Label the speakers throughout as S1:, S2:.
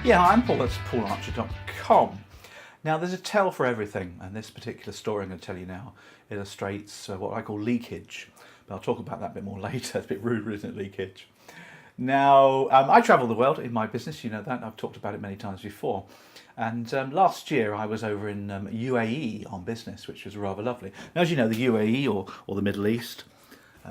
S1: Yeah, I'm Paul, that's paularcher.com. Now, there's a tell for everything, and this particular story I'm going to tell you now illustrates what I call leakage. But I'll talk about that a bit more later. It's a bit rude, isn't it, leakage? Now, I travel the world in my business, you know that, I've talked about it many times before. And last year I was over in UAE on business, which was rather lovely. Now, as you know, the UAE or the Middle East,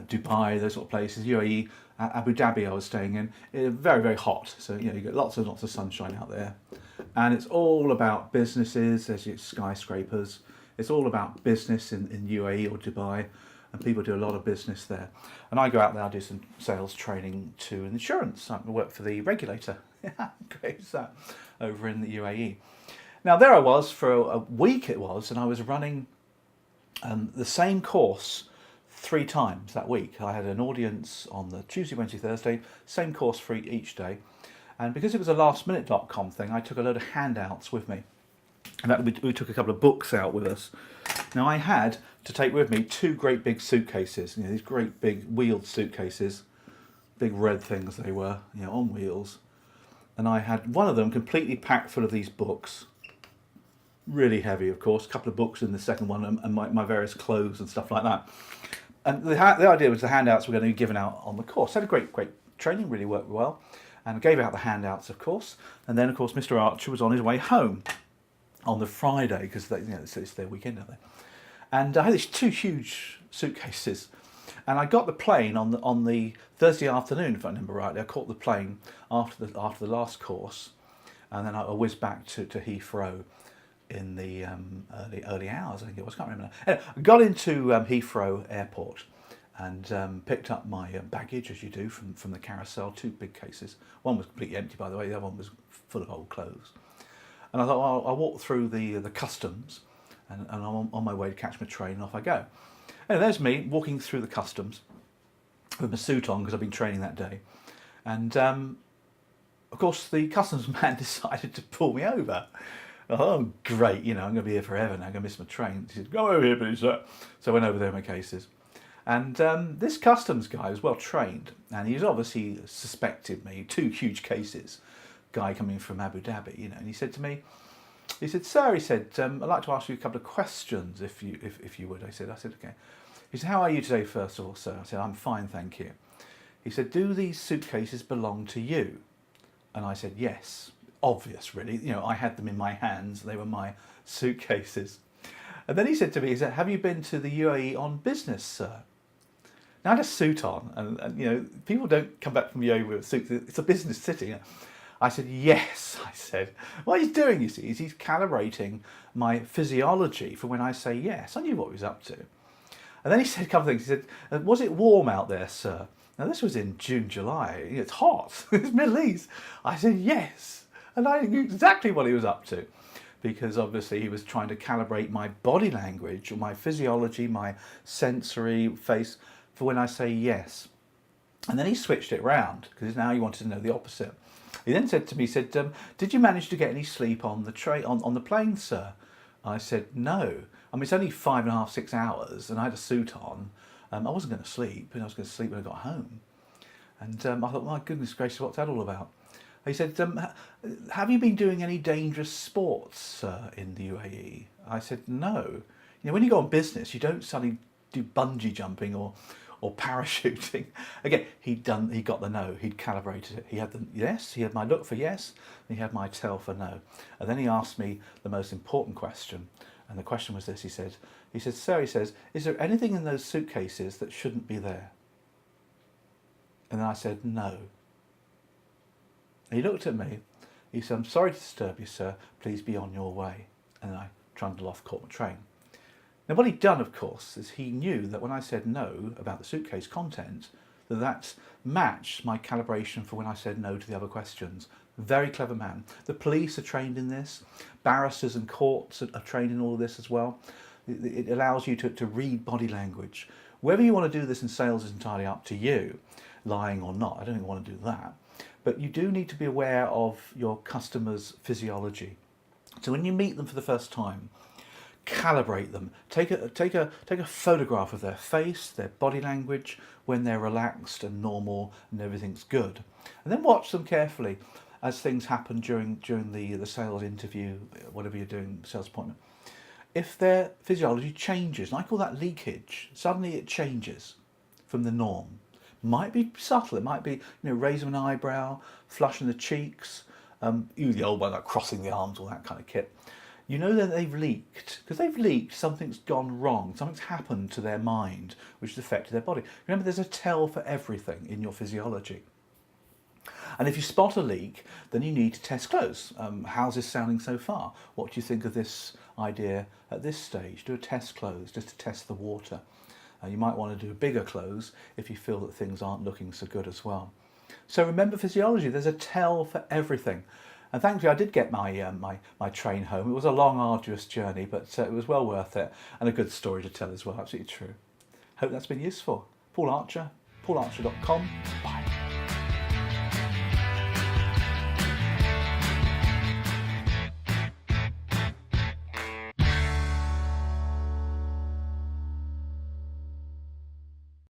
S1: Dubai, those sort of places, UAE, Abu Dhabi I was staying in, very, very hot. So, you know, you get lots and lots of sunshine out there. And it's all about businesses, there's your skyscrapers. It's all about business in UAE or Dubai, and people do a lot of business there. And I go out there, I do some sales training to insurance. I work for the regulator. Great is that, over in the UAE. Now, there I was for a week it was, and I was running the same course 3 times that week. I had an audience on the Tuesday, Wednesday, Thursday, same course for each day. And because it was a lastminute.com thing, I took a load of handouts with me. And we took a couple of books out with us. Now, I had to take with me 2 great big suitcases, you know, these great big wheeled suitcases, big red things they were, you know, on wheels. And I had one of them completely packed full of these books, really heavy, of course, a couple of books in the second one, and my various clothes and stuff like that. And the idea was the handouts were going to be given out on the course. Had a great training, really worked well. And I gave out the handouts, of course. And then, of course, Mr. Archer was on his way home on the Friday, because you know, it's their weekend, aren't they? And I had these 2 huge suitcases. And I got the plane on the Thursday afternoon, if I remember rightly. I caught the plane after the last course. And then I whizzed back to Heathrow in the early hours, I think it was. I can't remember now. Anyway, I got into Heathrow Airport and picked up my baggage, as you do, from the carousel. 2 big cases. One was completely empty, by the way. The other one was full of old clothes. And I thought, well, I'll walk through the customs, and I'm on my way to catch my train, and off I go. And there's me walking through the customs with my suit on, because I've been training that day. And of course, the customs man decided to pull me over. Oh, great, you know, I'm going to be here forever now, I'm going to miss my train. He said, "Go over here, please, sir." So I went over there with my cases. And this customs guy was well trained, and he's obviously suspected me, 2 huge cases, guy coming from Abu Dhabi, you know, and he said to me, he said, "Sir," he said, "I'd like to ask you a couple of questions, if you would." I said, "Okay." He said, "How are you today, first of all, sir?" I said, "I'm fine, thank you." He said, "Do these suitcases belong to you?" And I said, "Yes." Obvious, really. You know, I had them in my hands. They were my suitcases. And then he said to me, he said, "Have you been to the UAE on business, sir?" Now, I had a suit on, and you know, people don't come back from UAE with suits. It's a business city. You know. I said, "Yes," I said. What he's doing, you see, is he's calibrating my physiology for when I say yes. I knew what he was up to. And then he said a couple of things. He said, "Was it warm out there, sir?" Now, this was in June, July. It's hot. It's Middle East. I said, "Yes." And I knew exactly what he was up to, because obviously he was trying to calibrate my body language, or my physiology, my sensory face, for when I say yes. And then he switched it round, because now he wanted to know the opposite. He then said to me, he said, "Did you manage to get any sleep on the on the plane, sir?" I said, "No. I mean, it's only 5.5, 6 hours, and I had a suit on. I wasn't going to sleep, and I was going to sleep when I got home." And I thought, my goodness gracious, what's that all about? He said, "Have you been doing any dangerous sports in the UAE?" I said, "No. You know, when you go on business, you don't suddenly do bungee jumping or parachuting." Again, he got the no. He'd calibrated it. He had the yes. He had my look for yes, and he had my tell for no. And then he asked me the most important question, and the question was this. He said, "Sir," he says, "is there anything in those suitcases that shouldn't be there?" And then I said, "No." He looked at me. He said, "I'm sorry to disturb you, sir. Please be on your way." And I trundled off, caught my train. Now, what he'd done, of course, is he knew that when I said no about the suitcase content, that matched my calibration for when I said no to the other questions. Very clever man. The police are trained in this. Barristers and courts are trained in all of this as well. It allows you to read body language. Whether you want to do this in sales is entirely up to you, lying or not. I don't even want to do that. But you do need to be aware of your customer's physiology. So when you meet them for the first time, calibrate them. Take a photograph of their face, their body language when they're relaxed and normal and everything's good, and then watch them carefully as things happen during the sales interview, whatever you're doing, sales appointment. If their physiology changes, and I call that leakage, suddenly it changes from the norm. Might be subtle. It might be, raising an eyebrow, flushing the cheeks, the old one like crossing the arms, all that kind of kit. You know that they've leaked. Because they've leaked, something's gone wrong. Something's happened to their mind, which has affected their body. Remember, there's a tell for everything in your physiology. And if you spot a leak, then you need to test close. How's this sounding so far? What do you think of this idea at this stage? Do a test close, just to test the water. You might want to do a bigger close if you feel that things aren't looking so good as well. So remember physiology, there's a tell for everything. And thankfully I did get my train home. It was a long, arduous journey, but it was well worth it, and a good story to tell as well, absolutely true. Hope that's been useful. Paul Archer, paularcher.com.